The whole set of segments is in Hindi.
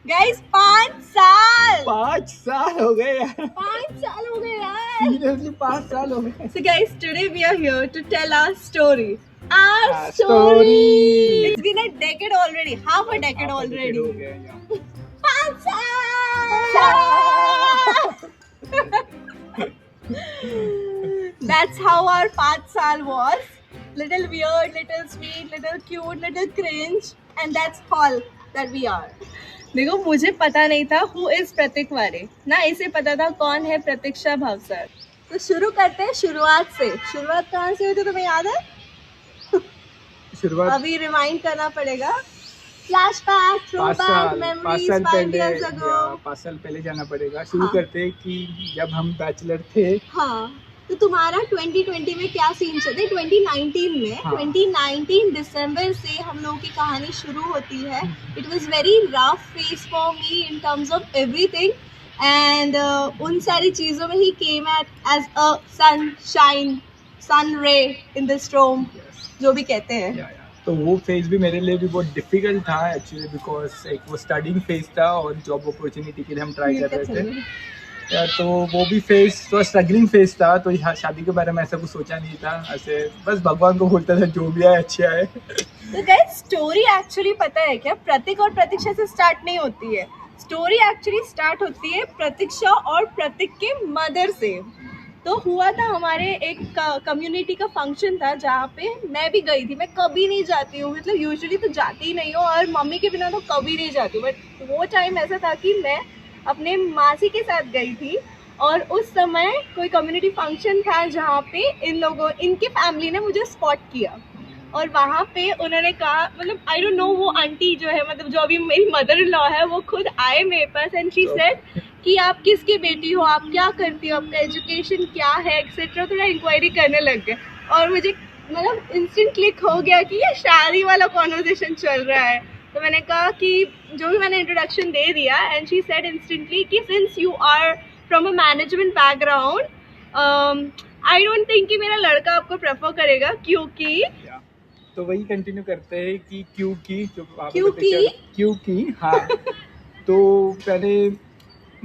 गाइस 5 साल 5 साल हो गए यार। 5 साल हो गए यार। सीरियसली 5 साल हो गए। So guys, today we are here to tell our story. Our Our story. story. It's been a decade already. Half a decade already. हो गए यार। 5 साल. That's how our 5 साल was. Little weird, little sweet, little cute, little cringe, and that's all that we are. देखो मुझे पता नहीं था who is प्रतीक वारे, ना इसे पता था कौन है प्रतीक्षा भावसार। तो शुरू करते हैं शुरुआत से। शुरुआत कहाँ से हुई थी तुम्हें याद है? शुरुआत अभी रिमाइंड करना पड़ेगा। फ्लैशबैक, 5 थ्रोबैक, साल मेमोरीज 5 साल 5 पहले years ago। 5 साल पहले जाना पड़ेगा। शुरू हाँ। करते हैं कि जब हम बैचलर थे। हाँ, तो तुम्हारा 2020 में क्या सीन चलते? 2019 में हाँ। 2019 दिसंबर से हम लोगों की कहानी शुरू होती है। It was very rough phase for me in terms of everything, and उन सारी चीज़ों में ही केम एज अ सनशाइन, सन रे इन द स्टॉर्म, जो भी कहते हैं। तो वो फेज भी मेरे लिए भी बहुत डिफिकल्ट था एक्चुअली, बिकॉज एक वो स्टडिंग फेज था और जॉब अपॉर्चुनिटी के लिए हम ट्राई कर रहे थे। तो वो भी फेज तो स्ट्रगलिंग फेज था। तो शादी के बारे में ऐसा कुछ सोचा नहीं था, ऐसे बस भगवान को बोलता था जो भी आए अच्छा है। तो गाइस स्टोरी एक्चुअली पता है क्या, प्रतीक और प्रतीक्षा से स्टार्ट नहीं होती है। स्टोरी एक्चुअली स्टार्ट होती है प्रतीक्षा और प्रतीक के मदर से। तो हुआ था हमारे एक कम्युनिटी का फंक्शन था जहाँ पे मैं भी गई थी। मैं कभी नहीं जाती हूँ, मतलब यूजुअली तो जाती ही नहीं हूँ और मम्मी के बिना तो कभी नहीं जाती हूँ, बट वो टाइम ऐसा था कि मैं अपने मासी के साथ गई थी और उस समय कोई कम्युनिटी फंक्शन था जहाँ पे इनके फैमिली ने मुझे स्पॉट किया और वहाँ पे उन्होंने कहा, मतलब आई डोंट नो, वो आंटी जो है, मतलब जो अभी मेरी मदर इन लॉ है, वो खुद आए मेरे पास एंड शी सेड कि आप किसकी बेटी हो, आप क्या करती हो, आपका एजुकेशन क्या है एक्सेट्रा। थोड़ा इंक्वायरी करने लग गए और मुझे मतलब इंस्टेंट क्लिक हो गया कि ये शादी वाला कॉन्वर्सेशन चल रहा है। तो मैंने कहा कि जो भी मैंने इंट्रोडक्शन दे दिया एंड शी सेड इंस्टेंटली कि since you are from a management background I don't think कि मेरा लड़का आपको प्रेफर करेगा, क्योंकि तो वही कंटिन्यू करते हैं कि क्योंकि हाँ। तो पहले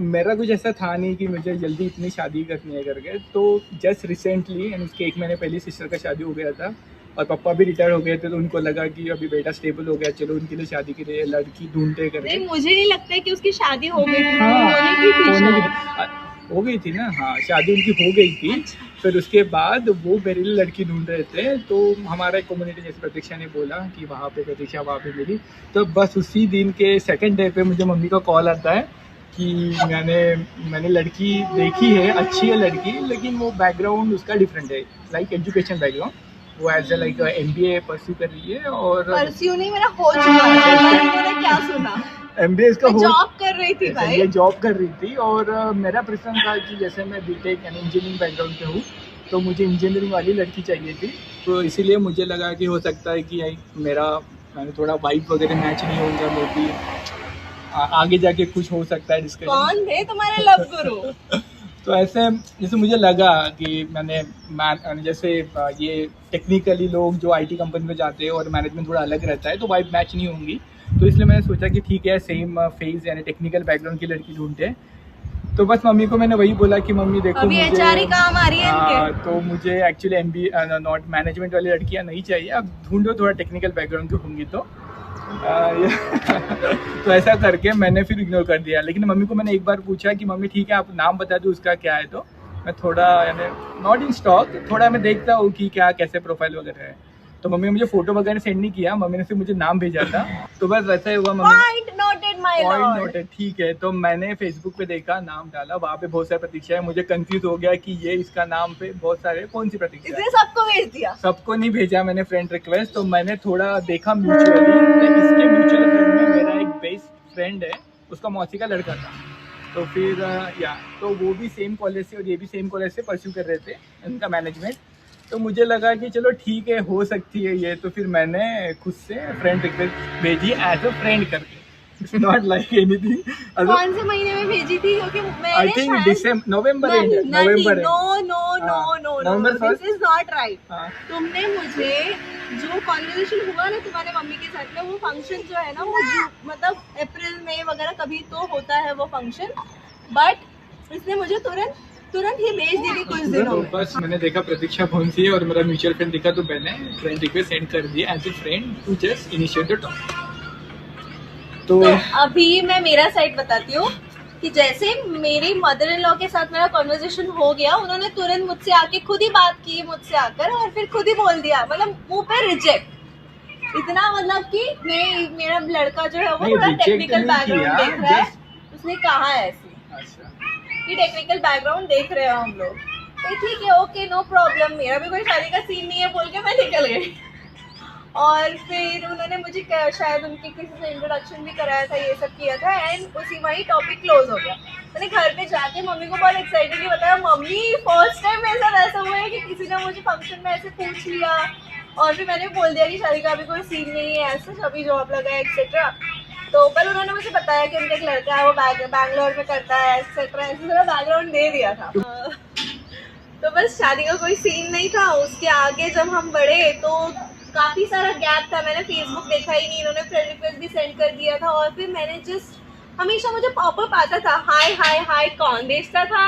मेरा कुछ ऐसा था नहीं कि मुझे जल्दी इतनी शादी करनी है करके। तो जस्ट रिसेंटली एंड उसके 1 महीने पहले सिस्टर का शादी हो गया था और पापा भी रिटायर हो गए थे। तो उनको लगा कि अभी बेटा स्टेबल हो गया, चलो उनके लिए शादी के लिए लड़की ढूंढते करके। नहीं, मुझे नहीं लगता है कि उसकी शादी हो गई थी। हो गई थी ना। हाँ, शादी उनकी हो गई थी। अच्छा। फिर उसके बाद वो मेरे लिए लड़की ढूंढ रहे थे। तो हमारा एक कम्युनिटी, जैसे प्रतीक्षा ने बोला कि वहाँ पे प्रतीक्षा वहाँ पे मिली। तो बस उसी दिन के सेकंड डे पे मुझे मम्मी का कॉल आता है कि मैंने लड़की देखी है, अच्छी है लड़की, लेकिन वो बैकग्राउंड उसका डिफरेंट है, लाइक एजुकेशन बैकग्राउंड। वो as a like MBA pursue कर रही है और परस्यू नहीं, मेरा हो चुका है। मैंने क्या सुना, MBA इसका हो, जॉब कर रही थी भाई। ये जॉब कर रही थी। और मेरा प्रेफरेंस था कि जैसे मैं बीटेक यानी इंजीनियरिंग बैकग्राउंड से हूँ, तो मुझे इंजीनियरिंग वाली लड़की चाहिए थी। तो इसीलिए मुझे लगा कि हो सकता है कि मैंने थोड़ा वाइब वगैरह मैच नहीं होगा, मे बी आगे जाके कुछ हो सकता है डिस्कशन। कौन थे तुम्हारे लव गुरु? तो ऐसे जैसे मुझे लगा कि जैसे ये टेक्निकली लोग जो IT कंपनी में जाते हैं और मैनेजमेंट थोड़ा अलग रहता है, तो वाइब मैच नहीं होंगी। तो इसलिए मैंने सोचा कि ठीक है, सेम फेज यानी टेक्निकल बैकग्राउंड की लड़की ढूंढते हैं। तो बस मम्मी को मैंने वही बोला कि मम्मी देखो, अभी HR काम आ रही है इनके। तो मुझे एक्चुअली MBA नॉट मैनेजमेंट वाली लड़कियां नहीं चाहिए, अब ढूंढो थोड़ा टेक्निकल बैकग्राउंड की होंगी तो। तो ऐसा करके मैंने फिर इग्नोर कर दिया। लेकिन मम्मी को मैंने एक बार पूछा कि मम्मी ठीक है, आप नाम बता दो उसका क्या है। तो मैं थोड़ा यानी नॉट इन स्टॉक, थोड़ा मैं देखता हूँ कि क्या कैसे प्रोफाइल वगैरह है। तो मम्मी ने मुझे फोटो वगैरह सेंड नहीं किया, मम्मी ने सिर्फ मुझे नाम भेजा था। तो बस वैसा ही हुआ। Point noted my Lord. Point noted, ठीक है। तो मैंने फेसबुक पे देखा, नाम डाला, वहाँ पे बहुत सारी प्रतीक्षा है। मुझे कंफ्यूज हो गया कि ये इसका नाम पे बहुत सारे, कौन सी प्रतीक्षा है? इसने सबको भेज दिया? सबको नहीं भेजा मैंने फ्रेंड रिक्वेस्ट। तो मैंने थोड़ा देखा म्यूचुअली, तो इसके म्यूचुअल फ्रेंड में मेरा एक बेस्ट फ्रेंड है, उसका मौसी का लड़का था। तो फिर तो वो भी सेम कॉलेज से और ये भी सेम कॉलेज से परस्यू कर रहे थे उनका मैनेजमेंट। तो मुझे लगा कि चलो ठीक है, हो सकती है ये। तो फिर मैंने खुद से फ्रेंड रिक्वेस्ट भेजी एज अ फ्रेंड करके, नॉट लाइक एनीथिंग। कौन से महीने में भेजी थी? क्योंकि मैंने I think December, November no, this is not right. हाँ। तुमने मुझे जो कॉन्वर्सेशन हुआ ना तुम्हारे मम्मी के साथ में, वो फंक्शन जो है ना वो मतलब अप्रैल में वगैरह कभी तो होता है वो फंक्शन, बट इसने मुझे तुरंत ही भेज दी थी कुछ दिनों तो में। बस मैंने देखा प्रतीक्षा कौन सी है और मेरा म्यूचुअल फ्रेंड दिखा, तो मैंने फ्रेंड रिक्वेस्ट सेंड कर दिया as a friend to just initiate the talk. तो तो अभी मैं मेरा साइड बताती हूँ कि जैसे मेरी मदर इन लॉ के साथ मेरा कॉन्वर्सेशन हो गया, उन्होंने तुरंत मुझसे आके खुद ही बात की मुझसे आकर, और फिर खुद ही बोल दिया, मतलब मुंह पे रिजेक्ट। इतना मतलब कि मेरा लड़का जो है वो नहीं, थोड़ा reject टेक्निकल नहीं बैकग्राउंड किया, देख रहा है, just- उसने कहा ऐसे अच्छा, कि टेक्निकल बैकग्राउंड देख रहे हो हम लोग, तो ठीक है, ओके, नो प्रॉब्लम, मेरा भी कोई शादी का सीन नहीं है बोल के मैं निकल गई। और फिर उन्होंने मुझे शायद उनके किसी से इंट्रोडक्शन भी कराया था, ये सब किया था, एंड उसी वही टॉपिक क्लोज हो गया। मैंने घर पे जाके मम्मी को बहुत एक्साइटेडली बताया, मम्मी फर्स्ट टाइम मेरे साथ ऐसा हुआ है कि किसी ने मुझे फंक्शन में ऐसे पूछ लिया, और फिर मैंने बोल दिया कि शादी का अभी कोई सीन नहीं है, ऐसा अभी जॉब लगा है एक्सेट्रा। तो पर उन्होंने मुझे बताया कि उनका एक लड़का है, वो बैंगलोर में करता है एक्सेट्रा, ऐसे थोड़ा बैकग्राउंड दे दिया था। तो बस शादी का कोई सीन नहीं था। उसके आगे जब हम बढ़े तो काफी सारा गैप था, मैंने फेसबुक देखा ही नहीं, इन्होंने फ्रेंड रिक्वेस्ट भी सेंड कर दिया था, और फिर मैंने जस्ट हमेशा मुझे पॉपअप आता था, हाय हाय हाय, कौन भेजता था।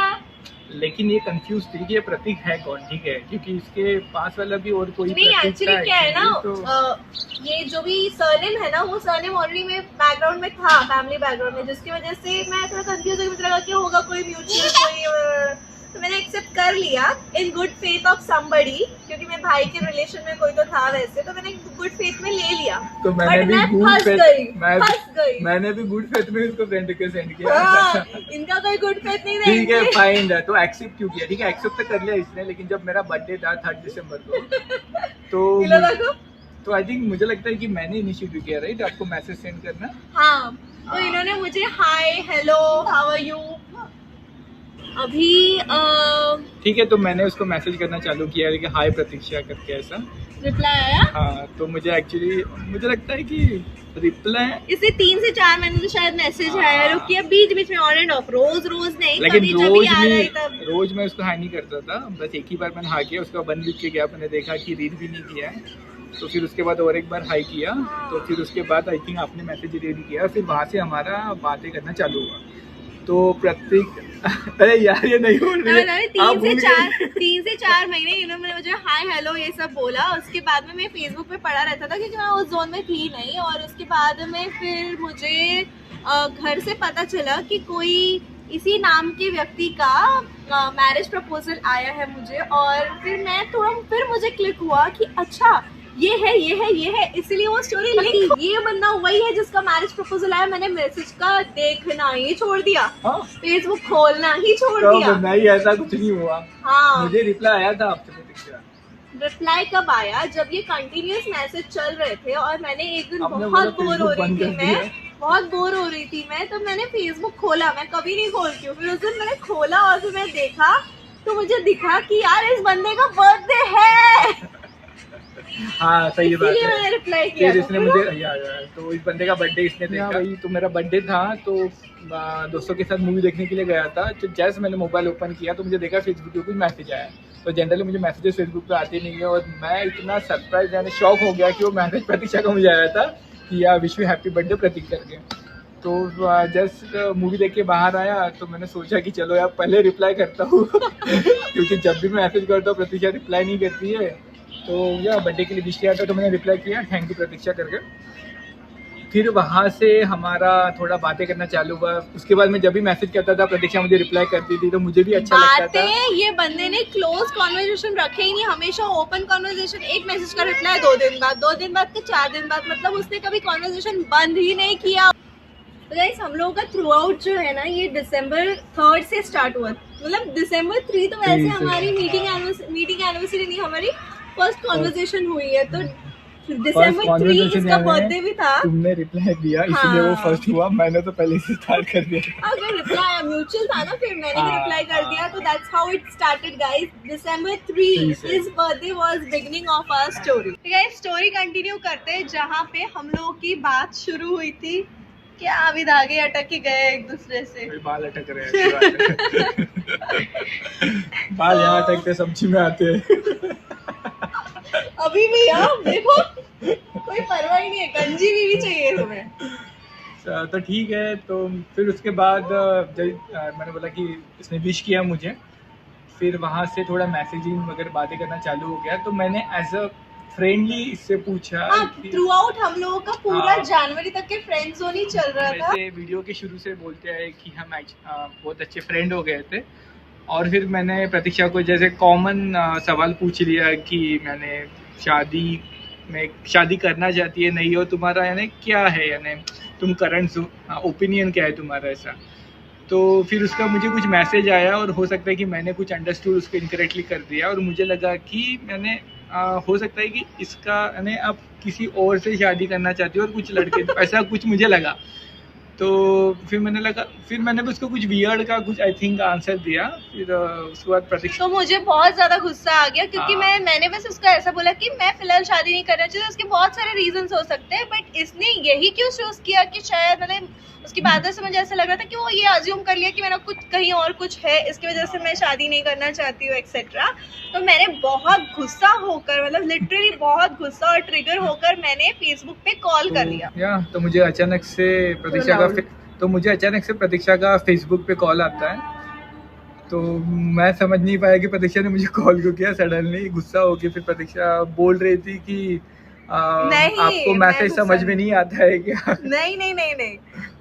लेकिन ये कंफ्यूज थी कि ये प्रतीक है कौन, ठीक है, क्योंकि इसके पास वाला भी और कोई नहीं, प्रतीक एक्चुअली था क्या है ना, तो ये जो भी सरनेम है ना, वो सरनेम ऑलरेडी मेरे बैकग्राउंड में था, फैमिली बैकग्राउंड में, जिसकी वजह से मैं थोड़ा कंफ्यूज हो गई, मुझे लगा कि होगा कोई म्यूचुअल कोई, तो मैंने एक्सेप्ट कर लिया in good faith of somebody, क्योंकि मेरे भाई के रिलेशन में कोई तो था वैसे, तो मैंने गुड फेथ में ले लिया। तो मैंने But भी मैं गुड फंस गई। मैंने भी गुड फेथ में उसको फ्रेंड रिक्वेस्ट सेंड किया। हाँ, इनका कोई गुड फेथ नहीं था। ठीक है, फाइन है, तो एक्सेप्ट क्यों किया, ठीक है, एक्सेप्ट तो कर लिया इसने, लेकिन जब मेरा बर्थडे था 3 दिसंबर को तो आई थिंक मुझे लगता है कि मैंने इनिशिएटिव किया, राइट, आपको मैसेज सेंड करना। हाँ, तो इन्होंने मुझे hi hello how are you अभी ठीक है, तो मैंने उसको मैसेज करना चालू किया कि हाय प्रतीक्षा करके, ऐसा रिप्लाई आया। हाँ, तो मुझे लगता है कि रिप्लाई, इसे 3 से 4 महीने तो शायद मैसेज आया, रुकिए, बीच बीच में ऑन एंड ऑफ, रोज नहीं, लेकिन कभी जब याद आई तब। रोज मैं उसको हाई नहीं करता था, बस एक ही बार मैंने हाई किया, उसका 1 वीक के गैप मैंने देखा कि रीड भी नहीं किया है, तो फिर उसके बाद और एक बार हाई किया, तो फिर उसके बाद आई थिंक आपने मैसेज रीड किया, फिर वहाँ से हमारा बातें करना चालू हुआ। तो प्रतीक अरे यार ये नहीं हो रही है, 3 से 4 महीने इन्होंने मुझे हाय हेलो ये सब बोला। उसके बाद में मैं फेसबुक पे पढ़ा रहता था, क्योंकि मैं उस जोन में थी नहीं, और उसके बाद में फिर मुझे घर से पता चला कि कोई इसी नाम के व्यक्ति का मैरिज प्रपोजल आया है मुझे, और फिर मुझे क्लिक हुआ कि अच्छा ये है, इसलिए वो स्टोरी लिखी, ये बंदा वही है जिसका मैरिज प्रपोजल आया। मैंने मैसेज का देखना ही छोड़ दिया, फेसबुक खोलना ही छोड़ दिया। नहीं, ऐसा कुछ नहीं हुआ। हाँ, मुझे रिप्लाई आया था आपसे प्रतीक्षा। रिप्लाई कब आया, जब ये कंटिन्यूअस मैसेज चल रहे थे, और मैंने एक दिन आपने बहुत बोला बोर हो रही Facebook थी बंद कर मैं, तो मैंने फेसबुक खोला, मैं कभी नहीं खोलती हूँ, फिर उस दिन मैंने खोला और फिर मैं देखा तो मुझे दिखा कि यार इस बंदे का बर्थडे है। हाँ, सही बात इसलिए है। मैंने रिप्लाई किया फिर था। इसने मुझे तो इस बंदे का बर्थडे इसने देखा, वही तो मेरा बर्थडे था, तो दोस्तों के साथ मूवी देखने के लिए गया था, तो जैसे मैंने मोबाइल ओपन किया तो मुझे देखा फेसबुक पे कुछ मैसेज आया, तो जनरली मुझे मैसेजेस फेसबुक पे आते नहीं है, और मैं इतना सरप्राइज यानी शॉक हो गया कि वो मैसेज प्रतीक्षा का मुझे आया था कि यार विश यू हैप्पी बर्थडे प्रतीक करके। तो जस्ट मूवी देख के बाहर आया, तो मैंने सोचा कि चलो यार पहले रिप्लाई करता हूँ क्योंकि जब भी मैं मैसेज करता हूँ प्रतीक्षा रिप्लाई नहीं करती है, तो या बर्थडे के लिए विश किया था, तो मैंने रिप्लाई किया थैंक यू प्रतीक्षा करके। फिर वहाँ से हमारा थोड़ा बातें करना चालू हुआ। उसके बाद मैं जब भी मैसेज करता था प्रतीक्षा मुझे रिप्लाई करती थी, तो मुझे भी अच्छा लगता था। ये बंदे ने क्लोज कॉन्वर्सेशन रखे ही नहीं, हमेशा ओपन कॉन्वर्सेशन, एक मैसेज का रिप्लाई 2 दिन बाद, 2 दिन बाद के 4 दिन बाद, मतलब उसने कभी कॉन्वर्सेशन बंद ही नहीं किया। तो गाइस हम लोगों का थ्रू आउट जो है ना, ये December 3 से स्टार्ट हुआ, मतलब December 3 तो वैसे हमारी मीटिंग एनिवर्सरी नहीं, हमारी फर्स्ट कॉन्वर्सेशन हुई है, तो December 3 इसका बर्थडे भी था। तुमने रिप्लाई दिया इसलिए वो फर्स्ट हुआ, मैंने तो पहले से स्टार्ट कर दिया। अगर रिप्लाई म्यूचुअल था ना, फिर मैंने भी रिप्लाई कर दिया, तो that's how it started guys. December 3 his birthday was beginning of our story। Guys story continue करते हैं जहाँ पे हम लोगों की बात शुरू हुई थी। क्या अभी धागे अटक ही गए एक दूसरे से, बाल अटक रहे हैं बाल यहाँ अटकते सब्जी में आते हैं अभी भी आप देखो, कोई परवाह ही नहीं है, गंजी भी चाहिए तुम्हें। तो ठीक है। तो फिर उसके बाद जब मैंने बोला कि इसने विश किया मुझे, फिर वहाँ से थोड़ा मैसेजिंग वगैरह बातें करना चालू हो गया। तो मैंने एज अ फ्रेंडली इससे पूछा कि थ्रू आउट हम लोगों का पूरा हाँ। जनवरी तक के फ्रेंड जोन ही चल रहा था। वैसे वीडियो के शुरू से बोलते हैं कि हम बहुत अच्छे फ्रेंड हो गए थे। और फिर मैंने प्रतीक्षा को जैसे कॉमन सवाल पूछ लिया कि मैंने शादी करना चाहती है नहीं, हो तुम्हारा यानी क्या है, यानी तुम करंट ओपिनियन क्या है तुम्हारा, ऐसा। तो फिर उसका मुझे कुछ मैसेज आया और हो सकता है कि मैंने कुछ अंडरस्टूड उसको इनकरेक्टली कर दिया और मुझे लगा कि मैंने हो सकता है कि इसका यानी आप किसी और से शादी करना चाहती हो और कुछ लड़के ऐसा कुछ मुझे लगा। तो फिर मैंने भी उसको कुछ वियर्ड का कुछ आई थिंक आंसर दिया। फिर उसके बाद प्रतीक्षा तो मुझे बहुत ज्यादा गुस्सा आ गया क्योंकि हाँ। मैंने बस उसको ऐसा बोला कि मैं फिलहाल शादी नहीं करना चाहती। उसके बहुत सारे रीजंस हो सकते हैं, बट इसने यही क्यों चूज किया कि शायद मतलब उसकी बातों से मुझे ऐसा लग रहा था कि वो ये अज्यूम कर लिया कि मेरा कुछ कहीं और कुछ है, इसकी वजह से मैं शादी नहीं करना चाहती हूँ एक्सेट्रा। तो मैंने बहुत गुस्सा होकर, मतलब लिटरली बहुत गुस्सा और ट्रिगर होकर मैंने फेसबुक पे कॉल कर दिया। तो मुझे अचानक से प्रतीक्षा का फेसबुक पे कॉल आता है। तो मैं समझ नहीं पाया कि प्रतीक्षा ने मुझे कॉल क्यों किया। सडनली गुस्सा हो गया। फिर प्रतीक्षा बोल रही थी कि नहीं, आपको मैसेज समझ में नहीं आता है क्या? नहीं।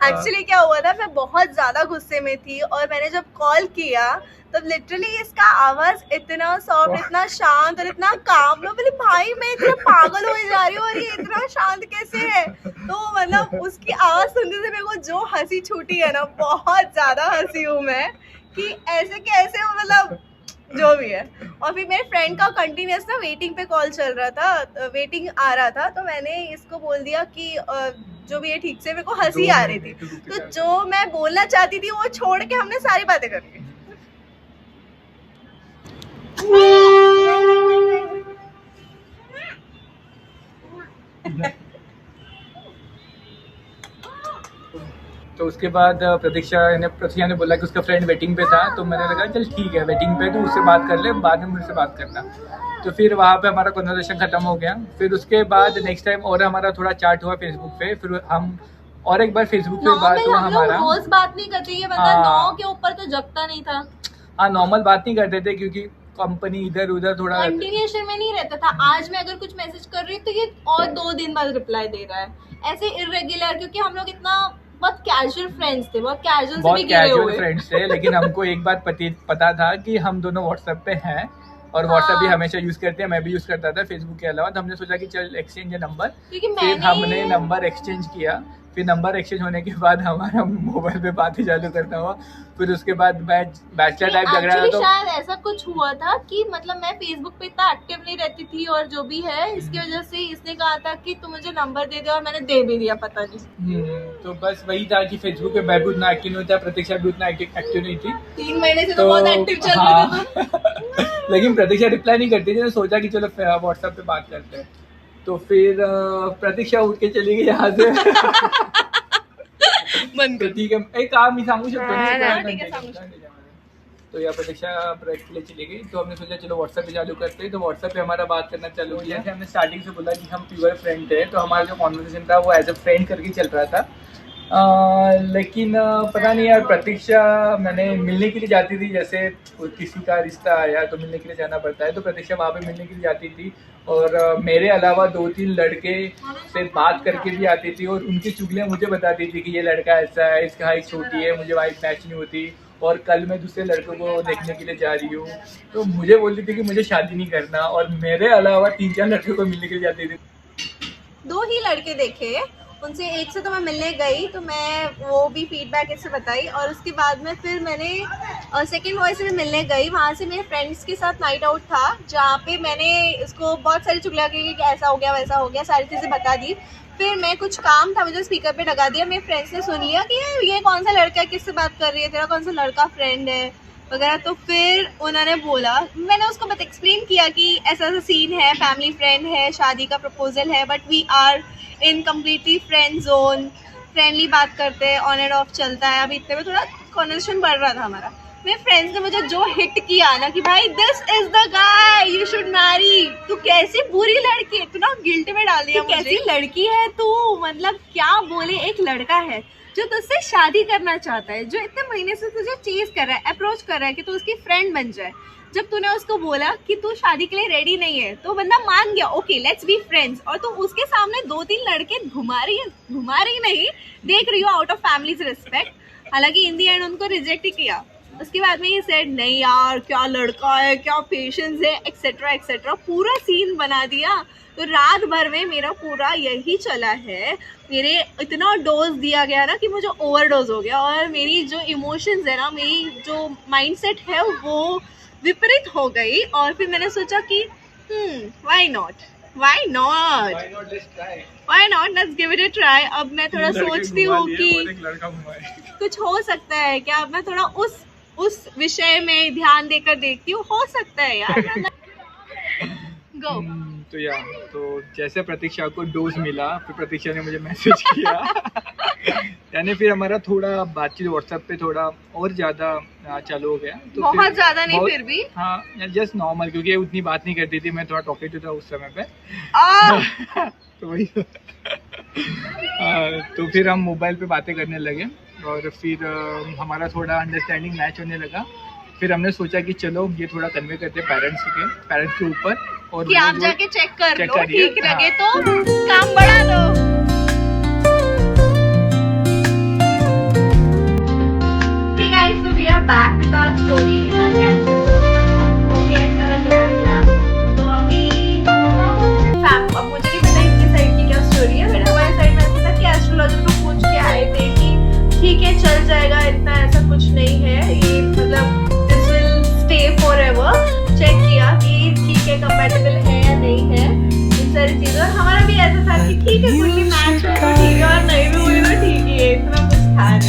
एक्चुअली क्या हुआ था, मैं बहुत ज्यादा गुस्से में थी और मैंने जब कॉल किया तब लिटरली इसका आवाज इतना सॉफ्ट, इतना शांत और इतना काम। मैं बोली भाई मैं इतना पागल हो जा रही हूँ और ये इतना शांत कैसे है। तो मतलब उसकी आवाज सुनने से मेरे को जो हंसी छूटी है ना, बहुत ज्यादा हंसी हूँ मैं कि ऐसे कैसे, मतलब जो भी है। और फिर मेरे फ्रेंड का कंटिन्यूअस ना वेटिंग पे कॉल चल रहा था, वेटिंग आ रहा था। तो मैंने इसको बोल दिया कि जो भी है ठीक से, मेरे को हंसी आ रही थी। तो जो मैं बोलना चाहती थी वो छोड़ के हमने सारी बातें कर ली। तो उसके बाद प्रतीक्षा ने बोला कि उसका फ्रेंड वेटिंग पे था। तो मैंने लगा चल ठीक है, वेटिंग पे तो उससे बात कर ले, बाद में मुझसे बात करना। तो फिर वहाँ पे हमारा कन्वर्सेशन खत्म हो गया। फिर उसके बाद नेक्स्ट टाइम और हमारा थोड़ा चैट हुआ फेसबुक पे। फिर हम और एक बार फेसबुक पे बात हुआ हमारा। रोज बात नहीं करते, ये बंदा 9 के ऊपर तो जगता नहीं था। हाँ, नॉर्मल बात नहीं करते थे क्योंकि कंपनी इधर उधर थोड़ा कंटिन्यूएशन में नहीं रहता था। आज मैं अगर कुछ मैसेज कर रही हूँ तो ये और 2 दिन बाद रिप्लाई दे रहा है, ऐसे इर्रेगुलर। क्योंकि हम लोग इतना बहुत कैजुअल फ्रेंड्स थे, बहुत कैजुअल फ्रेंड्स थे। लेकिन हमको एक बात पता था कि हम दोनों व्हाट्सएप पे हैं और व्हाट्सएप भी हमेशा यूज करते हैं। मैं भी यूज करता था फेसबुक के अलावा। तो हमने सोचा कि चल एक्सचेंज है नंबर। फिर हमने नंबर एक्सचेंज किया। फिर नंबर एक्सचेंज होने के बाद हमारा मोबाइल पे बातें चालू करता हुआ। फिर उसके बाद मैं बैचलर टाइप झगड़ा था। तो शायद ऐसा कुछ हुआ था कि मतलब मैं फेसबुक पे इतना एक्टिव नहीं रहती थी और जो भी है, इसकी वजह से इसने कहा था कि तू मुझे नंबर दे दे और मैंने दे भी दिया, पता नहीं। तो बस वही था कि फेसबुक पे मैं भी उतना एक्टिव नहीं था, प्रतीक्षा भी उतना एक्टिव नहीं थी। 3 महीने से तो बहुत एक्टिव चल रहा था। लेकिन प्रतीक्षा रिप्लाई नहीं करती थी। तो सोचा कि चलो व्हाट्सएप पे बात करते हैं। तो फिर प्रतीक्षा उठ के चली गई यहाँ से। बंद तो ठीक है, एक काम ही सांगू शकतो ठीक है, सांगू तो या प्रतीक्षा ब्रेक के लिए चली गई। तो हमने सोचा चलो व्हाट्सएप पे चालू करते हैं। तो व्हाट्सएप पे हमारा बात करना चालू किया। जैसे हमने स्टार्टिंग से बोला कि हम प्योर फ्रेंड थे, तो हमारा जो कॉन्वर्सेशन था वो एज अ फ्रेंड करके चल रहा था। लेकिन पता नहीं यार, प्रतीक्षा मैंने मिलने के लिए जाती थी, जैसे किसी का रिश्ता आया तो मिलने के लिए जाना पड़ता है। तो प्रतीक्षा वहाँ पे मिलने के लिए जाती थी और मेरे अलावा 2-3 लड़के से बात करके भी आती थी और उनकी चुगलियाँ मुझे बताती थी कि ये लड़का ऐसा है, इसकी हाइट छोटी है, मुझे वाइट मैच नहीं होती और कल मैं दूसरे लड़कों को देखने के लिए जा रही हूँ। तो मुझे बोलती थी कि मुझे शादी नहीं करना और मेरे अलावा 3-4 लड़कों को मिलने के लिए जाती थी। 2 ही लड़के देखे, उनसे एक से तो मैं मिलने गई, तो मैं वो भी फीडबैक ऐसे बताई। और उसके बाद में फिर मैंने सेकंड बॉय से भी मिलने गई। वहाँ से मेरे फ्रेंड्स के साथ नाइट आउट था, जहाँ पे मैंने इसको बहुत सारी चुगलियाँ की कि ऐसा हो गया वैसा हो गया, सारी चीज़ें बता दी। फिर मैं कुछ काम था, मुझे स्पीकर पे लगा दिया। मेरे फ्रेंड्स ने सुन लिया कि ये कौन सा लड़का है, किससे बात कर रही है, तेरा कौन सा लड़का फ्रेंड है वगैरह। तो फिर उन्होंने बोला, मैंने उसको एक्सप्लेन किया कि ऐसा ऐसा सीन है, फैमिली फ्रेंड है, शादी का प्रपोजल है, but we are in completely friend zone, friendly बात करते हैं, ऑन एंड ऑफ चलता है। अभी इतने में थोड़ा कॉन्वर्सेशन बढ़ रहा था हमारा। मेरे फ्रेंड्स ने मुझे जो हिट किया ना कि भाई this is the guy you should Mary, तू कैसी बुरी लड़की है, तू ना गिल्ट में डाल दिया मुझे। कैसी लड़की है तू, मतलब क्या बोले। एक लड़का है जो तुझसे शादी करना चाहता है, जो इतने महीने से तुझे चेज कर रहा है, अप्रोच कर रहा है कि तू उसकी फ्रेंड बन जाए। जब तूने उसको बोला कि तू शादी के लिए रेडी नहीं है तो बंदा मान गया, ओके लेट्स बी फ्रेंड्स, और तू उसके सामने 2-3 लड़के घुमा रही नहीं, देख रही हो आउट ऑफ फैमिलीज रिस्पेक्ट। हालांकि इन दी एंड उनको रिजेक्ट ही किया। उसके बाद में ये सेड नहीं यार क्या लड़का है, क्या पेशेंस है, एक्सेट्रा एक्सेट्रा, पूरा सीन बना दिया। तो रात भर में मेरा पूरा यही चला है, मेरे इतना डोज दिया गया ना कि मुझे ओवरडोज हो गया, और मेरी जो इमोशंस है ना, मेरी जो माइंडसेट है वो विपरीत हो गई। और फिर मैंने सोचा कि why not let's give it a try. अब मैं थोड़ा सोचती हूँ कि कुछ हो सकता है क्या, अब मैं थोड़ा उस विषय में ध्यान देकर देखती हूँ, हो सकता है यार। गो तो जैसे प्रतीक्षा को डोज मिला, फिर प्रतीक्षा ने मुझे मैसेज किया यानी फिर हमारा थोड़ा बातचीत व्हाट्सएप पे थोड़ा और ज़्यादा चालू हो गया। तो बहुत ज़्यादा नहीं फिर भी, हाँ जस्ट नॉर्मल, क्योंकि उतनी बात नहीं करती थी, मैं थोड़ा टॉकेटिव था उस समय पे तो वही तो फिर हम मोबाइल पे बातें करने लगे, और फिर हमारा थोड़ा अंडरस्टैंडिंग मैच होने लगा। फिर हमने सोचा कि चलो ये थोड़ा कन्वे करते हैं पेरेंट्स के ऊपर, और कि आप जाके चेक कर लो, ठीक हाँ। लगे तो काम बढ़ा दो। Hey guys, so we are back with our story. तो अब मुझे नहीं पता इनकी साइड की क्या स्टोरी है, बट हमारी साइड में ऐसा था कि एस्ट्रोलॉजर को पूछ के आए थे कि ठीक है चल जाएगा, इतना ऐसा कुछ नहीं है, ये मतलब this will stay forever. Check किया कि ठीक है कंपैटिबल है या नहीं है, इन सारी चीजों। और हमारा भी ऐसा था कि ठीक है कोई भी मैच हो तो ठीक है, और नहीं भी हुई तो ठीक ही है, इतना कुछ था नहीं।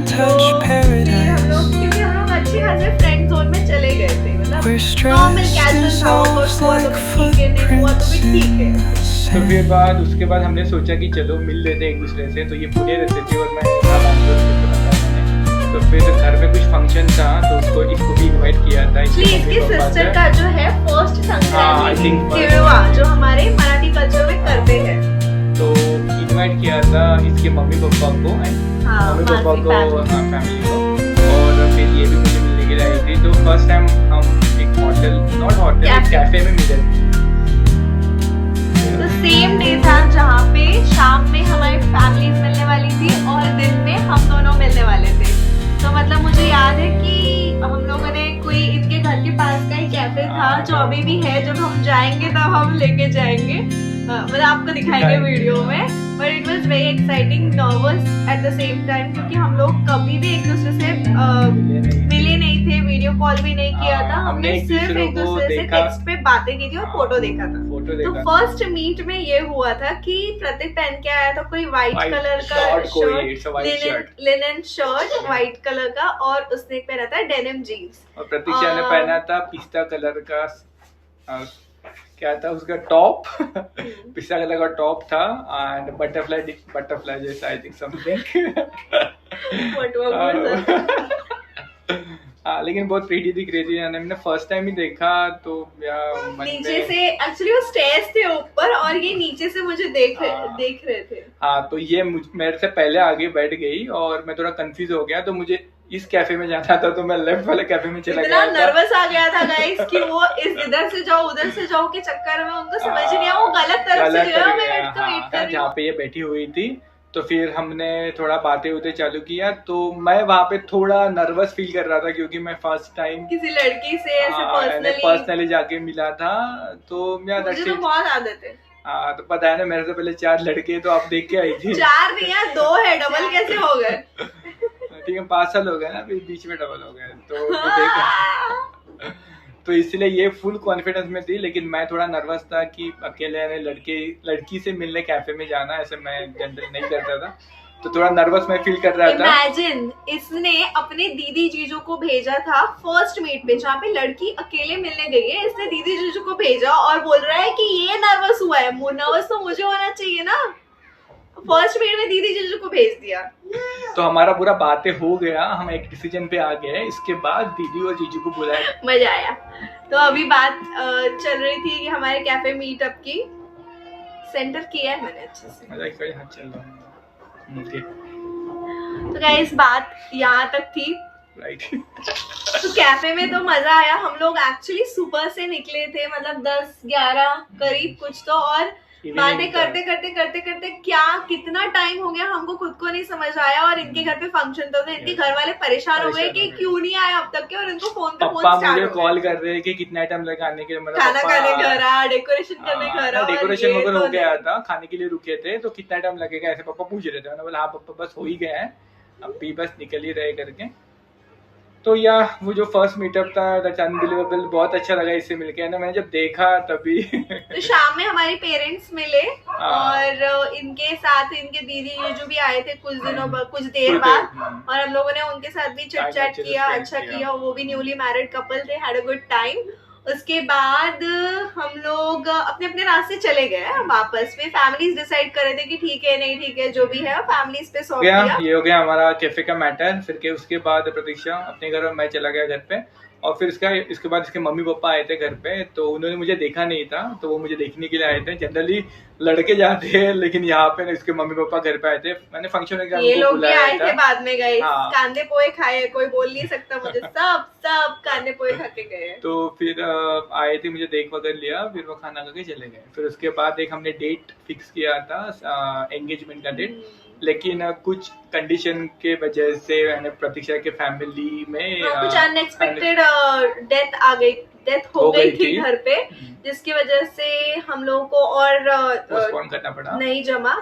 तो फिर हम लोग, क्योंकि हम लोग अच्छे खासे फ्रेंड जोन में चले गए थे, मतलब नॉर्मल कैजुअल था, हुआ तो भी ठीक है, नहीं हुआ तो भी ठीक है। तो फिर उसके बाद हमने सोचा कि चलो मिल लेते एक दूसरे से। तो ये पुणे रहते थे और मैं तो फिर घर में कुछ फंक्शन था, तो इसको भी इनवाइट किया था। इसकी सिस्टर का जो है फर्स्ट संक्रांति जो हमारे मराठी कल्चर में करते हैं, तो इनवाइट किया था इसके मम्मी पापा को, फैमिली को, और फिर ये भी मुझे मिलने के लिए आई थी। तो फर्स्ट टाइम हम एक कैफे में मिले। तो सेम डे था जहाँ पे शाम में हमारी फैमिलीज मिलने वाली थी और दिन में हम दोनों मिलने वाले थे। तो मतलब मुझे याद है कि हम लोगों ने कोई इनके घर के पास का ही कैफे था जो अभी भी है, जब हम जाएंगे तब हम लेके जाएंगे, मतलब आपको दिखाएंगे वीडियो में। But it was very exciting, nervous at the same time, क्योंकि हम लोग कभी भी एक दूसरे से मिले नहीं थे, वीडियो कॉल भी नहीं किया था, हमने सिर्फ एक दूसरे से टेक्स्ट पे बातें की थी और फोटो देखा था। तो फर्स्ट मीट में ये हुआ था कि प्रतीक पहन के आया था कोई व्हाइट कलर का shirt, linen shirt white colour का, और उसने पहना था डेनिम जीन्स, और प्रतीक्षा ने पहना था पिस्ता कलर का क्या था उसका टॉप पिस्ता कलर का टॉप था, एंड बटरफ्लाई जैसा आई थिंक समथिंग हाँ, लेकिन बहुत प्रीटी दिख रही थी। मैंने फर्स्ट टाइम ही देखा तो नीचे से, एक्चुअली वो स्टेयर्स थे ऊपर और ये नीचे से मुझे देख रहे थे। हाँ, तो ये मेरे से पहले आगे बैठ गई और मैं थोड़ा कंफ्यूज हो गया। तो मुझे इस कैफे में जाना था, तो मैं लेफ्ट वाले कैफे में चला गया। इतना नर्वस आ गया था गाइस कि वो इधर से जाओ उधर से जाओ के चक्कर में उनको समझ नहीं आया वो गलत तरफ से गया। मैं वेट कर रही हूं जहाँ पे ये बैठी हुई थी। तो फिर हमने थोड़ा बातें चालू किया। तो मैं वहाँ पे थोड़ा नर्वस फील कर रहा था क्योंकि मैं फर्स्ट टाइम किसी लड़की से ऐसे पर्सनली जाके मिला था। तो मुझे तो बहुत आदत है। हाँ, तो पता है ना, मेरे से पहले 4 लड़के तो आप देख के आई थी। 4 नहीं है, 2 है, डबल कैसे हो गए? ठीक है, 5 साल हो गए ना, फिर बीच में डबल हो गए तो तो इसलिए ये फुल कॉन्फिडेंस में थी। लेकिन मैं थोड़ा नर्वस था कि अकेले लड़की से मिलने कैफे में जाना, ऐसे मैं जनरल नहीं करता था। तो थोड़ा नर्वस मैं फील कर रहा था। इमेजिन, इसने अपने दीदी जीजू को भेजा था फर्स्ट मीट पे, जहाँ पे लड़की अकेले मिलने गई है। इसने दीदी जीजू को भेजा और बोल रहा है कि ये नर्वस हुआ है। नर्वस तो मुझे होना चाहिए ना। फर्स्ट मीट में दीदी जीजू को भेज दिया। तो हमारा पूरा बातें हो गया, हम एक डिसीजन पे आ गए। इसके बाद दीदी और जीजू को बुलाया, मजा आया। तो अभी बात चल रही थी कि हमारे कैफे मीटअप की, सेंटर किया है मैंने अच्छे से। मजा एक हाथ चल रहा है। ओके तो गाइस बात यहाँ तक थी, राइट। तो कैफे में तो मजा आया। हम लोग एक्चुअली सुबह से निकले थे, मतलब 10-11 करीब कुछ तो, और बातें करते करते करते करते क्या कितना टाइम हो गया हमको खुद को नहीं समझ आया। और इनके घर पे फंक्शन था, तो इनके घर वाले परेशान हो गए कि क्यों नहीं आए अब तक के, और इनको फोन पे पापा मुझे कॉल कर रहे हैं कि कितना टाइम लगा आने के लिए। मतलब खाना खाने घर आ, डेकोरेशन करने घर आ, डेकोरेशन वगैरह हो गया था, खाने के लिए रुके थे, तो कितना टाइम लगेगा ऐसे पापा पूछ रहे थे। मैंने बोला हाँ पापा बस हो ही गया है, अभी बस निकल ही रहे करके। तो या वो जो फर्स्ट मीटअप था दैट्स अनबिलीवेबल, बहुत अच्छा लगा इससे मिलके, है ना। मैंने जब देखा तभी तो शाम में हमारे पेरेंट्स मिले और इनके साथ इनके दीदी जो भी आए थे कुछ देर बाद, और हम लोगों ने उनके साथ भी चिट चैट किया, अच्छा किया। वो भी न्यूली मैरिड कपल थे, हैड अ गुड टाइम। उसके बाद हम लोग अपने अपने रास्ते चले गए वापस में। फैमिलीज डिसाइड कर रहे थे कि ठीक है नहीं ठीक है जो भी है, फैमिलीज पे सौंप दिया। ये हो गया हमारा कैफे का मैटर। फिर के उसके बाद प्रतीक्षा अपने घर और मैं चला गया घर पे। और फिर इसके बाद इसके मम्मी पापा आए थे घर पे, तो उन्होंने मुझे देखा नहीं था, तो वो मुझे देखने के लिए आए थे। जनरली लड़के जाते हैं, लेकिन यहाँ पे ना इसके मम्मी पापा घर पे आए थे। मैंने फंक्शन में ये लोग भी आए थे बाद में, गए हाँ। कांदे पोहे खाए, कोई बोल नहीं सकता मुझे, सब कांदे पोहे खा के गए। तो फिर आए थे, मुझे देख वगैरह लिया, फिर वो खाना खा के चले गए। फिर उसके बाद एक हमने डेट फिक्स किया था, एंगेजमेंट का डेट, लेकिन कुछ कंडीशन के वजह से प्रतीक्षा के फैमिली में कुछ अनएक्सपेक्टेड डेथ हो गई थी घर पे, जिसकी वजह से हम लोगों को और पोस्टपोन करना पड़ा, नहीं जमा।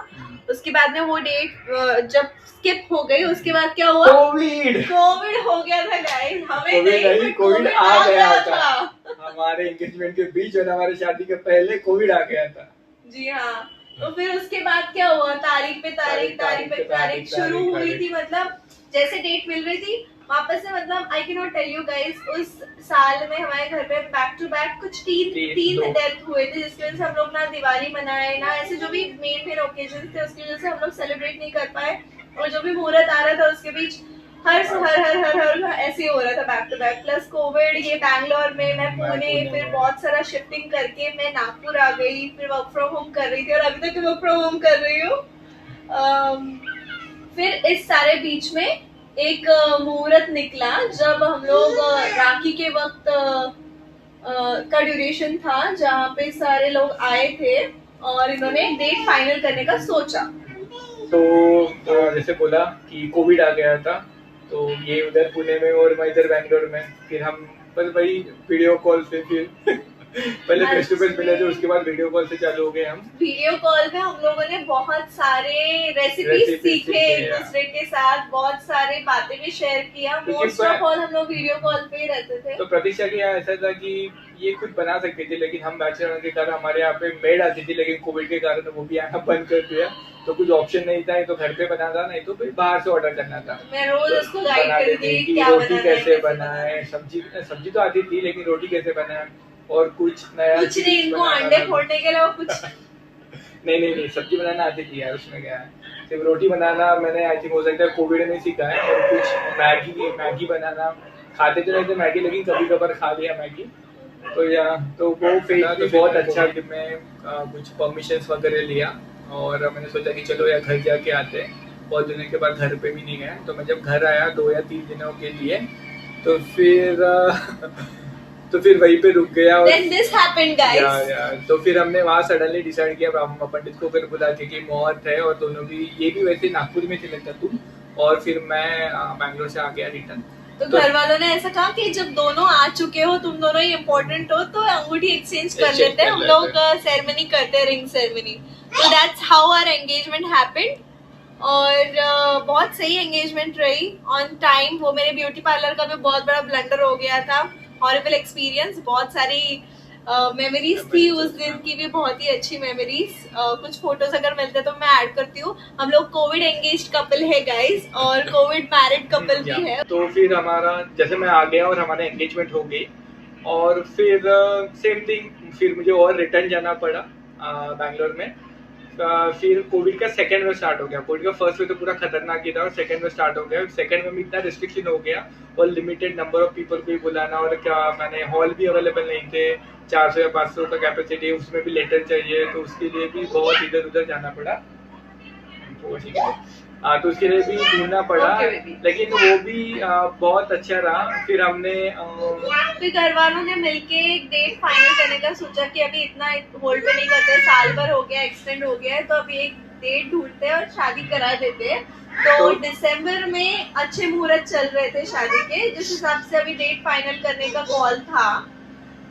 उसके बाद में वो डेट जब स्किप हो गई, उसके बाद क्या हुआ, कोविड हो गया था गाइस। हमें नहीं, कोविड आ गया था हमारे एंगेजमेंट के बीच और हमारे शादी के पहले कोविड आ गया था। जी हाँ। तो फिर उसके बाद क्या हुआ, तारीख पे तारीख शुरू हुई थी। मतलब जैसे डेट मिल रही थी वापस से, मतलब I can not tell you guys, उस साल में हमारे घर पे बैक टू बैक कुछ तीन डेथ हुए थे, जिसकी वजह से हम लोग ना दिवाली मनाए, ना ऐसे जो भी मेन ओकेजन थे उसकी वजह से हम लोग सेलिब्रेट नहीं कर पाए। और जो भी मुहूर्त आ रहा था उसके बीच हर ऐसे ही हो रहा था back to back. Plus covid, ये बैंगलोर में, मैं पुणे, फिर बहुत सारा शिफ्टिंग करके मैं नागपुर आ गई, फिर वर्क फ्रॉम होम कर रही थी, और अभी तक वर्क फ्रॉम होम कर रही हूँ। फिर इस सारे बीच में एक मुहूर्त निकला जब हम लोग राखी के वक्त का ड्यूरेशन था, जहाँ पे सारे लोग आए थे और इन्होंने डेट फाइनल करने का सोचा। तो जैसे बोला कि कोविड आ गया था, तो ये उधर पुणे में और मैं इधर बैंगलोर में। फिर हम बस वही वीडियो कॉल से, फिर पहले फेस टू फेस मिले थे, उसके बाद वीडियो कॉल से चालू हो गए हम। वीडियो कॉल में हम लोगों ने बहुत सारे रेसिपीज सीखे एक दूसरे के साथ, बहुत सारे बातें भी शेयर किया। मोस्ट ऑफ ऑल हम लोग वीडियो कॉल पे ही रहते थे। तो प्रतीक्षा के यहाँ ऐसा था कि ये खुद बना सकती थी, लेकिन हम बैचलर के कारण हमारे यहाँ पे मेड आती थी, लेकिन कोविड के कारण वो भी आना बंद कर दिया। तो कुछ ऑप्शन नहीं था, तो घर पे बनाना, नहीं तो फिर बाहर से ऑर्डर करना था। मैं रोज उसको गाइड करती थी कि रोटी कैसे बनाए, सब्जी तो आती थी, लेकिन रोटी कैसे बनाए, और कुछ नया कुछ नहीं, इनको अंडे फोड़ने के अलावा कुछ नहीं सब्जी बनाना आती थी यार, उसमें क्या है। सिर्फ रोटी बनाना मैंने आई थिंक हो सकता है कोविड में सीखा है, और कुछ मैगी बनाना खाते तो नहीं थे मैगी, लेकिन कभी कभार खा लिया मैगी। तो वो फेज तो बहुत अच्छा कि मैं कुछ परमिशंस वगैरह लिया, और मैंने सोचा कि चलो यार घर जाके आते हैं। बहुत दिनों के बाद घर पे भी नहीं गए, तो मैं जब घर आया 2 या 3 दिनों के लिए, तो फिर वहीं पे रुक गया। और Then this happened, guys. तो फिर हमने वहाँ सडनली डिसाइड किया, हम पंडित को फिर बुला के कि मुहूर्त है, और दोनों भी, ये भी वैसे नागपुर में थे लगता तुम, और फिर मैं बैंगलोर से आ गया रिटर्न। तो घर वालों ने ऐसा कहा कि जब दोनों आ चुके हो, तुम दोनों ही इम्पोर्टेंट हो, तो अंगूठी एक्सचेंज कर लेते हैं, हम लोग सेरेमनी करते हैं, रिंग सेरेमनी। तो that's how our engagement happened, और बहुत सही एंगेजमेंट रही, ऑन टाइम। वो मेरे ब्यूटी पार्लर का भी बहुत बड़ा ब्लंडर हो गया था, हॉरिबल एक्सपीरियंस, बहुत सारी मेमोरीज थी उस दिन की भी, बहुत ही अच्छी मेमोरीज। कुछ फोटोज अगर मिलते तो मैं ऐड करती हूँ। हम लोग कोविड एंगेज्ड कपल है गाइस, और कोविड मैरिड कपल भी है। तो फिर हमारा, जैसे मैं आ गया और हमारा एंगेजमेंट हो गई, और फिर सेम थिंग, फिर मुझे और रिटर्न जाना पड़ा बैंगलोर में। फिर कोविड का सेकंड वेव स्टार्ट हो गया। कोविड का फर्स्ट वेव तो पूरा खतरनाक ही था और सेकंड वेव स्टार्ट हो गया। सेकंड वेव में इतना रिस्ट्रिक्शन हो गया और लिमिटेड नंबर ऑफ पीपल को ही बुलाना, और क्या मैंने हॉल भी अवेलेबल नहीं थे, 400 या 500 का कैपेसिटी, उसमें भी लेटर चाहिए, तो उसके लिए भी बहुत इधर उधर जाना पड़ा। तो ठीक है, तो उसके लिए भी ढूंढना पड़ा, लेकिन वो भी बहुत अच्छा रहा। फिर हमने फिर घर वालों ने मिलके एक डेट फाइनल करने का सोचा कि अभी इतना होल्ड पे नहीं करते, साल भर हो गया, एक्सटेंड हो गया है, तो अभी एक डेट ढूंढते हैं और शादी करा देते हैं। तो दिसंबर में अच्छे मुहूर्त चल रहे थे शादी के, जिस हिसाब से अभी डेट फाइनल करने का कॉल था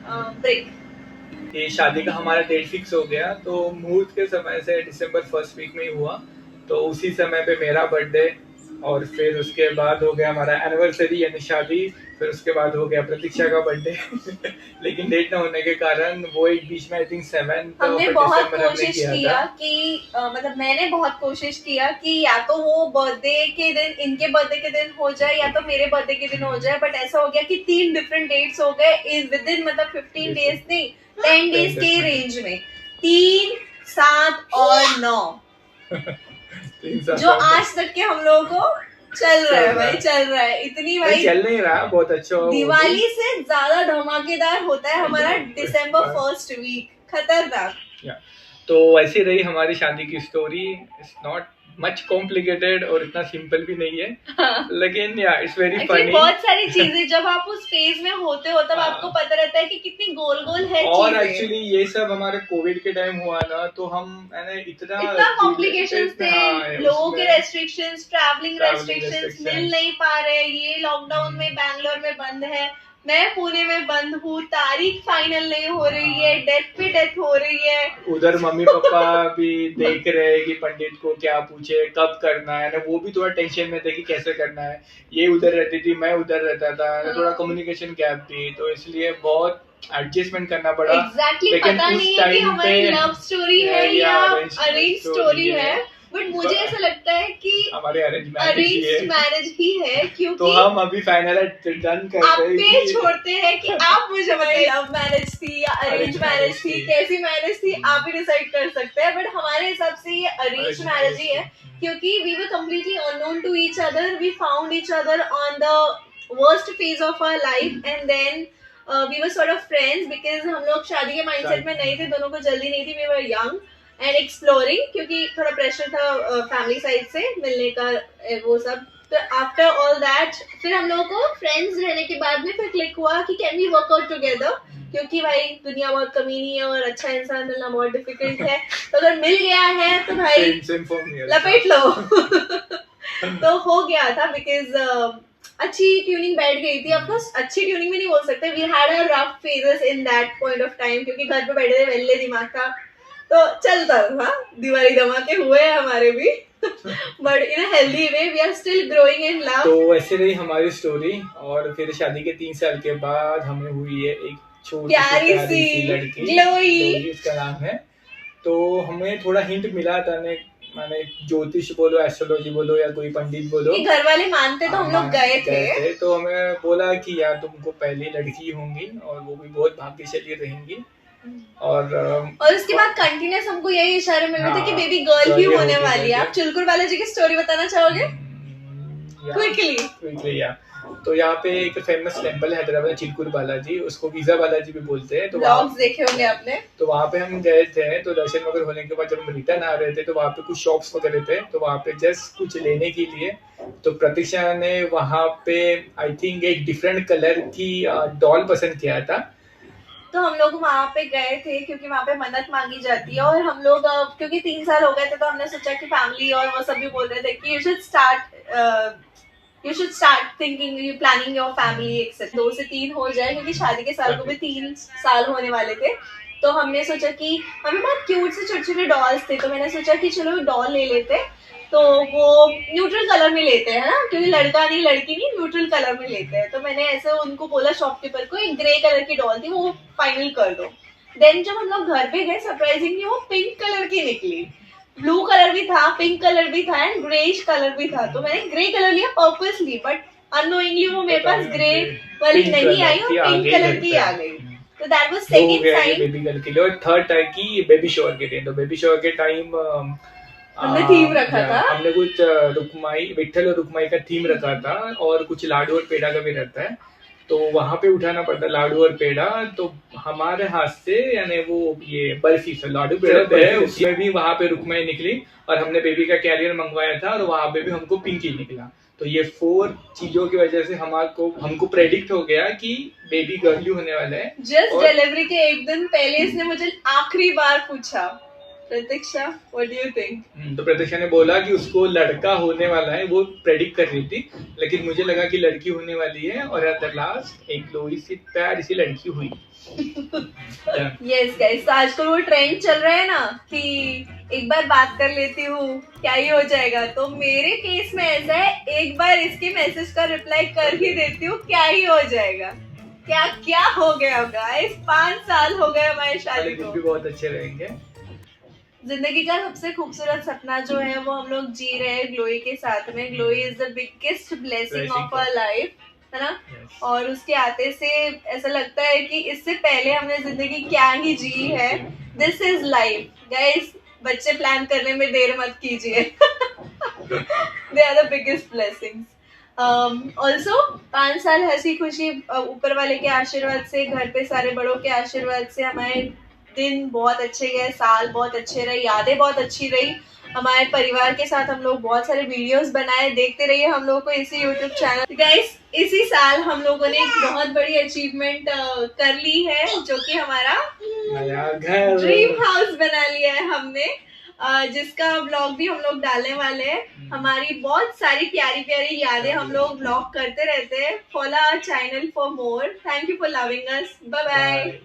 ब्रेक। ये शादी का हमारा डेट फिक्स हो गया, तो मुहूर्त के समय से दिसंबर फर्स्ट वीक में ही हुआ। तो उसी समय पे मेरा बर्थडे, और फिर उसके बाद हो गया हमारा एनिवर्सरी यानी शादी, फिर उसके बाद हो गया प्रतीक्षा का बर्थडे लेकिन डेट ना होने के कारण वो एक बीच में आई थिंक 7 हमने बहुत कोशिश किया कि मतलब मैंने बहुत कोशिश किया कि या तो वो बर्थडे के दिन, इनके बर्थडे के दिन हो जाए, या तो मेरे बर्थडे के दिन हो जाए, बट ऐसा हो गया कि 3 डिफरेंट डेट्स हो गए विद इन, मतलब 15 डेज नहीं, 10 डेज के रेंज में, 3, 7 और 9 जो आज तक के हम लोगों को चल रहा है भाई, चल रहा है। इतनी भाई चल नहीं रहा, बहुत अच्छा। दिवाली से ज्यादा धमाकेदार होता है हमारा दिसंबर फर्स्ट वीक, खतरनाक। तो ऐसी रही हमारी शादी की story. It's not much complicated और इतना सिंपल भी नहीं है, लेकिन या इट्स वेरी फनी। बहुत सारी चीजें जब आप उस फेज में होते हो तब आपको पता रहता है कि कितनी गोल गोल है और एक्चुअली ये सब हमारे कोविड के टाइम हुआ ना, तो हम इतना कॉम्प्लिकेशंस थे, लोगों के रेस्ट्रिक्शंस, ट्रैवलिंग रेस्ट्रिक्शंस, मिल नहीं पा रहे, ये लॉकडाउन में बैंगलोर में बंद है, मैं पुणे में बंद हूँ, तारीख फाइनल नहीं हो रही है, डेथ पे डेथ हो रही है, उधर मम्मी पापा भी देख रहे हैं कि पंडित को क्या पूछे, कब करना है ना, वो भी थोड़ा टेंशन में थे कि कैसे करना है। ये उधर रहती थी, मैं उधर रहता था, थोड़ा कम्युनिकेशन गैप थी, तो इसलिए बहुत एडजस्टमेंट करना पड़ा। Exactly, पता नहीं है कि हमारी लव स्टोरी है या अरेंज स्टोरी है, बट मुझे ऐसा लगता है कि हमारे अरेंज मैरिज ही है, क्योंकि तो हम अभी फाइनल डन करते हैं, छोड़ते हैं कि आप मुझे बताइए लव मैरिज थी या अरेंज मैरिज थी, कैसी मैरिज थी, आप ही डिसाइड कर सकते हैं। बट हमारे हिसाब से ये अरेंज मैरिज ही है, क्योंकि we were completely unknown to each other, we found each other on the worst phase of our life, and then we were sort of friends, because हम लोग शादी के माइंडसेट में नहीं थे, दोनों को जल्दी नहीं थी, we were young and exploring, क्योंकि थोड़ा प्रेशर था फैमिली साइड से मिलने का, वो सब। तो आफ्टर ऑल दैट फिर हम लोगों को फ्रेंड्स रहने के बाद में फिर क्लिक हुआ कि can we work out together, क्योंकि भाई दुनिया बहुत कमीनी है और अच्छा इंसान मिलना बहुत डिफिकल्ट है, तो अगर मिल गया है तो भाई लपेट लो तो हो गया था, बिकॉज अच्छी ट्यूनिंग बैठ गई थी। ऑफकोर्स अच्छी ट्यूनिंग भी नहीं बोल सकते, we had a rough phases in that point of time, क्योंकि घर पे बैठे थे, वेल्ले दिमाग था, तो चलता था, दिवाली धमाके हुए हैं हमारे भी but in a healthy way, we are still growing in love. तो ऐसे रही हमारी स्टोरी, और फिर शादी के 3 साल के बाद हमें हुई है एक छोटी प्यारी सी लड़की, ग्लोई उसका नाम है। तो हमें थोड़ा हिंट मिला था, माने ज्योतिष बोलो, एस्ट्रोलॉजी बोलो या कोई पंडित बोलो, घर वाले मानते तो हम लोग गए थे, तो हमें बोला कि यार तुमको पहली लड़की होंगी और वो भी बहुत भाग्यशाली रहेंगी, और उसके बाद कंटिन्यूस हमको यही इशारे मिल रहे थे कि बेबी गर्ल ही होने वाली है। आप चिलकुर बालाजी की स्टोरी बताना चाहोगे क्विकली? या तो यहाँ पे एक फेमस टेम्पल है हैदराबाद, चिलकुर बालाजी, उसको वीजा बालाजी भी बोलते हैं। तो व्लॉग्स देखे होंगे आपने। तो वहाँ पे हम गए थे, तो दर्शन वगैरह होने के बाद जब हम रिटर्न आ रहे थे, तो वहाँ पे कुछ शॉप्स वगैरह थे, तो वहाँ पे जस्ट कुछ लेने के लिए, तो प्रतीक्षा ने वहाँ पे आई थिंक एक डिफरेंट कलर की डॉल पसंद किया था। तो हम लोग वहाँ पे गए थे क्योंकि वहाँ पे मन्नत मांगी जाती है, और हम लोग क्योंकि 3 साल हो गए थे, तो हमने सोचा कि फैमिली और वो सब भी बोल रहे थे कि you should start thinking, you planning your family etc. 2 से 3 हो जाए, क्योंकि शादी के साल को भी 3 साल होने वाले थे। तो हमने सोचा कि हमें बहुत क्यूट से छोटे छोटे डॉल्स थे, तो मैंने सोचा कि चलो डॉल ले लेते, तो वो न्यूट्रल कलर में लेते हैं ना, क्योंकि लड़का नहीं लड़की नहीं, न्यूट्रल कलर में लेते हैं। तो मैंने ऐसे उनको बोला शॉपकीपर को, एक ग्रे कलर की डॉल थी, वो फाइनल कर दो। देन जब हम लोग घर पे गए, सरप्राइजिंगली वो पिंक कलर की निकली, ब्लू कलर भी था, पिंक कलर भी था एंड ग्रेइश कलर भी था। तो मैंने ग्रे कलर लिया पर्पसली, बट अननोइंगली वो मेरे पास ग्रे वाली नहीं आई और पिंक कलर की आ गई। तो दैट वाज वो हो सेकंड गया ये साइन। बेबी गर्ल के लिए। और थर्ड टाइम की बेबी शॉवर के लिए, तो बेबी शॉवर के टाइम हमने थीम रखा था। हमने कुछ रुक्माई, विट्ठल और रुक्माई का थीम रखा था, और कुछ लाडू और पेड़ा का भी रहता है, तो वहां पे उठाना पड़ता है लाडू और पेड़ा। तो हमारे हाथ से यानी वो ये बर्फी से लाडू पेड़ा है, उसमें भी वहां पे रुक्माई निकली, और हमने बेबी का कैरियर मंगवाया था, और वहां पे भी हमको पिंकी निकला। तो ये 4 चीजों की वजह से हमको प्रेडिक्ट हो गया कि बेबी गर्ल ही होने वाला है। जस्ट और डिलीवरी के एक दिन पहले इसने मुझे आखिरी बार पूछा, प्रतीक्षा व्हाट डू यू थिंक? तो प्रतीक्षा ने बोला कि उसको लड़का होने वाला है, वो प्रेडिक्ट कर रही थी, लेकिन मुझे लगा कि लड़की होने वाली है, और एट द लास्ट एक लोई सी प्यारी सी लड़की हुई। यस गाइस, तो आजकल वो ट्रेंड चल रहा है ना कि एक बार बात कर लेती हूँ क्या ही हो जाएगा, तो मेरे केस में ऐसा है, एक बार इसके मैसेज का रिप्लाई कर ही देती हूँ क्या ही हो जाएगा। क्या क्या हो गया गाइस, 5 साल हो गए हमारी शादी को। भी बहुत अच्छे रहेंगे। जिंदगी का सबसे खूबसूरत सपना जो है वो हम लोग जी रहे हैं ग्लोई के साथ में। Glowy is the biggest blessing of our life, है ना? Yes. और उसके आते से ऐसा लगता है कि इससे पहले हमने जिंदगी क्या ही जी है। दिस इज लाइफ गाइस, बच्चे प्लान करने में देर मत कीजिए। They are the biggest blessings. Also 5 साल हंसी खुशी, ऊपर वाले के आशीर्वाद से, घर पे सारे बड़ों के आशीर्वाद से हमारे दिन बहुत अच्छे गए, साल बहुत अच्छे रहे, यादें बहुत अच्छी रही। हमारे परिवार के साथ हम लोग बहुत सारे वीडियोस बनाए, देखते रहिए हम लोगों को इसी यूट्यूब चैनल। गाइस, इसी साल हम लोगों ने एक बहुत बड़ी अचीवमेंट कर ली है, जो कि हमारा नया घर, ड्रीम हाउस बना लिया है हमने, जिसका व्लॉग भी हम लोग डालने वाले हैं। हमारी बहुत सारी प्यारी प्यारी यादें हम लोग व्लॉग करते रहते हैं। Follow our channel for more. Thank you for loving us. Bye bye.